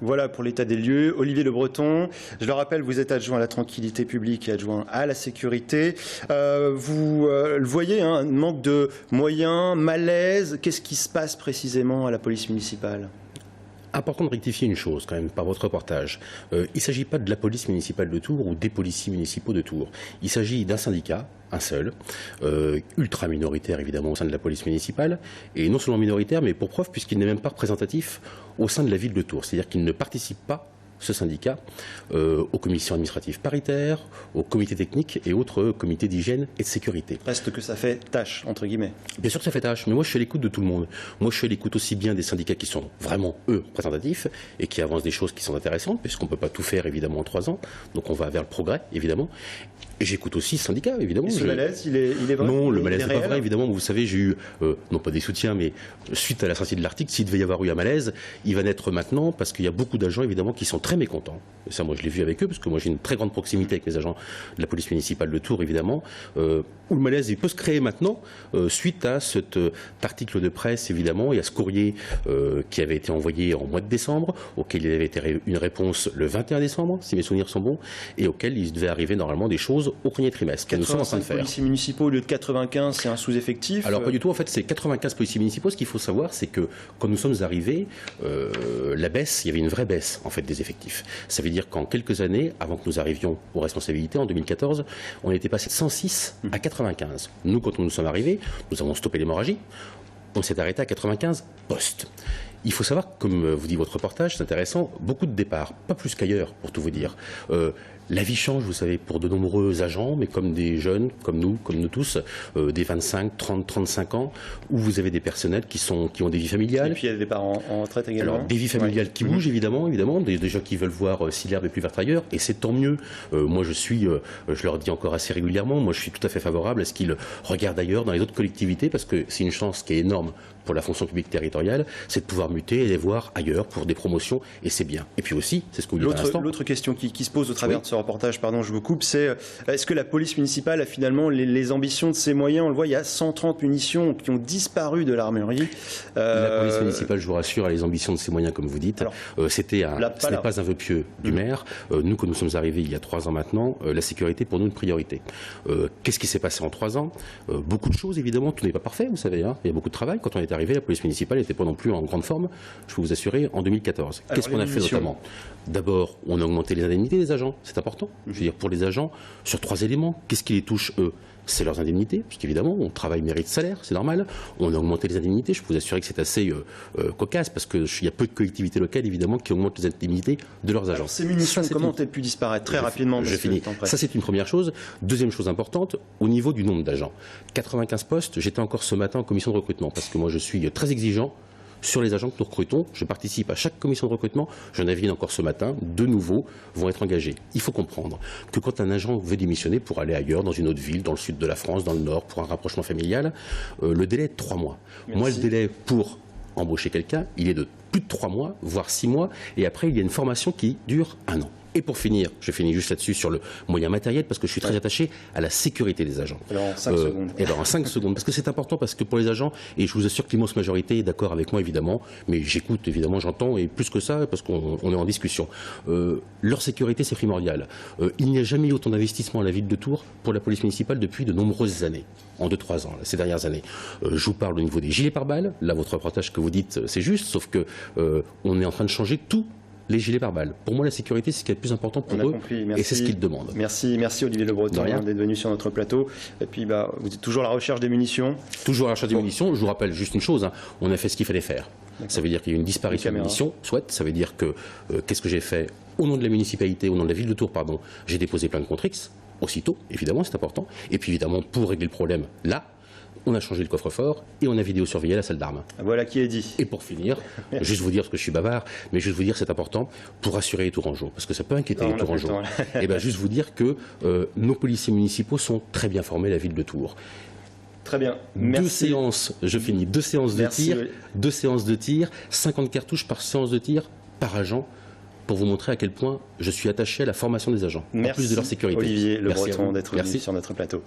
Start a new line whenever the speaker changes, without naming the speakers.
Voilà pour l'état des lieux. Olivier Le Breton, je le rappelle, vous êtes adjoint à la tranquillité publique et adjoint à la sécurité. Vous le voyez, hein, un manque de moyens, malaise. Qu'est-ce qui se passe précisément à la police municipale ?
Important de rectifier une chose quand même par votre reportage. Il ne s'agit pas de la police municipale de Tours ou des policiers municipaux de Tours. Il s'agit d'un syndicat, un seul, ultra minoritaire évidemment au sein de la police municipale, et non seulement minoritaire, mais pour preuve puisqu'il n'est même pas représentatif au sein de la ville de Tours. C'est-à-dire qu'il ne participe pas, ce syndicat, aux commissions administratives paritaires, aux comités techniques et autres comités d'hygiène et de sécurité.
Reste que ça fait tâche, entre guillemets.
Bien sûr que ça fait tâche, mais moi je suis à l'écoute de tout le monde. Moi je suis à l'écoute aussi bien des syndicats qui sont vraiment, eux, représentatifs et qui avancent des choses qui sont intéressantes, puisqu'on ne peut pas tout faire évidemment en 3 ans, donc on va vers le progrès, évidemment. Et j'écoute aussi le syndicat, évidemment.
Et ce malaise, il est vrai?
Non, le malaise n'est pas vrai, évidemment. Vous savez, j'ai eu, non pas des soutiens, mais suite à la sortie de l'article, s'il devait y avoir eu un malaise, il va naître maintenant, parce qu'il y a beaucoup d'agents, évidemment, qui sont très mécontents. Et ça, moi, je l'ai vu avec eux, parce que moi, j'ai une très grande proximité avec mes agents de la police municipale de Tours, évidemment, où le malaise, il peut se créer maintenant, suite à cet article de presse, évidemment, et à ce courrier qui avait été envoyé en mois de décembre, auquel il avait été une réponse le 21 décembre, si mes souvenirs sont bons, et auquel il devait arriver normalement des choses au premier trimestre.
85 policiers municipaux au lieu de 95, c'est un sous-effectif?
Alors pas du tout, en fait c'est 95 policiers municipaux. Ce qu'il faut savoir, c'est que quand nous sommes arrivés, la baisse, il y avait une vraie baisse en fait des effectifs. Ça veut dire qu'en quelques années, avant que nous arrivions aux responsabilités, en 2014, on était passé de 106 à 95. Nous, quand nous sommes arrivés, nous avons stoppé l'hémorragie, on s'est arrêté à 95 postes. Il faut savoir, comme vous dit votre reportage, c'est intéressant, beaucoup de départs, pas plus qu'ailleurs, pour tout vous dire. La vie change, vous savez, pour de nombreux agents, mais comme des jeunes, comme nous tous, des 25, 30, 35 ans, où vous avez des personnels qui ont des vies familiales.
Et puis il y a des départs en retraite également.
Alors, des vies familiales qui bougent, évidemment, des gens qui veulent voir si l'herbe est plus verte ailleurs, et c'est tant mieux. Moi, je leur dis encore assez régulièrement, moi, je suis tout à fait favorable à ce qu'ils regardent ailleurs, dans les autres collectivités, parce que c'est une chance qui est énorme pour la fonction publique territoriale, c'est de pouvoir muter et les voir ailleurs pour des promotions, et c'est bien. Et puis aussi, c'est ce que vous dites à l'instant.
L'autre question qui se pose au travers de ce reportage, pardon, je vous coupe, c'est est-ce que la police municipale a finalement les ambitions de ses moyens? On le voit, il y a 130 munitions qui ont disparu de l'armurerie.
La police municipale, je vous rassure, a les ambitions de ses moyens, comme vous dites. Ce n'est pas un vœu pieux du maire. Nous, quand nous sommes arrivés il y a 3 ans maintenant, la sécurité pour nous une priorité. Qu'est-ce qui s'est passé en 3 ans? Beaucoup de choses, évidemment, tout n'est pas parfait, vous savez. Hein. Il y a beaucoup de travail. Quand on est arrivé, la police municipale n'était pas non plus en grande forme, je peux vous assurer, en 2014. Qu'est-ce qu'on a fait notamment? D'abord, on a augmenté les indemnités des agents, c'est important. Je veux dire, pour les agents, sur 3 éléments, qu'est-ce qui les touche, eux? C'est leurs indemnités, puisqu'évidemment, on travaille mérite salaire, c'est normal. On a augmenté les indemnités, je peux vous assurer que c'est assez cocasse, parce qu'il y a peu de collectivités locales, évidemment, qui augmentent les indemnités de leurs agents.
Alors, ces munitions, comment ont-elles pu disparaître très rapidement?
Je finis. Ça, c'est une première chose. Deuxième chose importante, au niveau du nombre d'agents. 95 postes, j'étais encore ce matin en commission de recrutement, parce que moi, je suis très exigeant sur les agents que nous recrutons. Je participe à chaque commission de recrutement. J'en avais une encore ce matin. 2 nouveaux vont être engagés. Il faut comprendre que quand un agent veut démissionner pour aller ailleurs, dans une autre ville, dans le sud de la France, dans le nord, pour un rapprochement familial, le délai est de 3 mois. Merci. Moi, le délai pour embaucher quelqu'un, il est de plus de 3 mois, voire 6 mois. Et après, il y a une formation qui dure 1 an. Et pour finir, je finis juste là-dessus sur le moyen matériel, parce que je suis très attaché à la sécurité des agents.
Alors en 5 secondes.
Et alors en 5 secondes, parce que c'est important, parce que pour les agents, et je vous assure que l'immense majorité est d'accord avec moi évidemment, mais j'écoute évidemment, j'entends, et plus que ça, parce qu'on est en discussion. Leur sécurité, c'est primordial. Il n'y a jamais eu autant d'investissement à la ville de Tours pour la police municipale depuis de nombreuses années, en 2-3 ans, là, ces dernières années. Je vous parle au niveau des gilets pare-balles. Là, votre reportage que vous dites, c'est juste, sauf que on est en train de changer tout. Les gilets pare-balles. Pour moi, la sécurité, c'est ce qui est le plus important pour eux, et c'est ce qu'ils demandent.
Merci Olivier Le Breton d'être venu sur notre plateau. Et puis, vous êtes toujours à la recherche des munitions.
Toujours à la recherche des munitions. Je vous rappelle juste une chose, hein, on a fait ce qu'il fallait faire. Ça veut dire qu'il y a eu une disparition de munitions, soit. Ça veut dire que, qu'est-ce que j'ai fait? Au nom de la municipalité, au nom de la ville de Tours, pardon, j'ai déposé plainte contre X, aussitôt, évidemment, c'est important. Et puis, évidemment, pour régler le problème, là, on a changé le coffre-fort et on a vidéosurveillé la salle d'armes.
Voilà qui est dit.
Et pour finir, juste vous dire, parce que je suis bavard, mais juste vous dire, c'est important, pour rassurer les Tourangeaux, parce que ça peut inquiéter les Tourangeaux. Et bien juste vous dire que nos policiers municipaux sont très bien formés à la ville de Tours.
Très bien. Merci.
2 séances, je finis, 2 séances de tir, 2 séances de tir, 50 cartouches par séance de tir par agent, pour vous montrer à quel point je suis attaché à la formation des agents, en plus de leur sécurité.
Olivier Le Breton d'être venu sur notre plateau.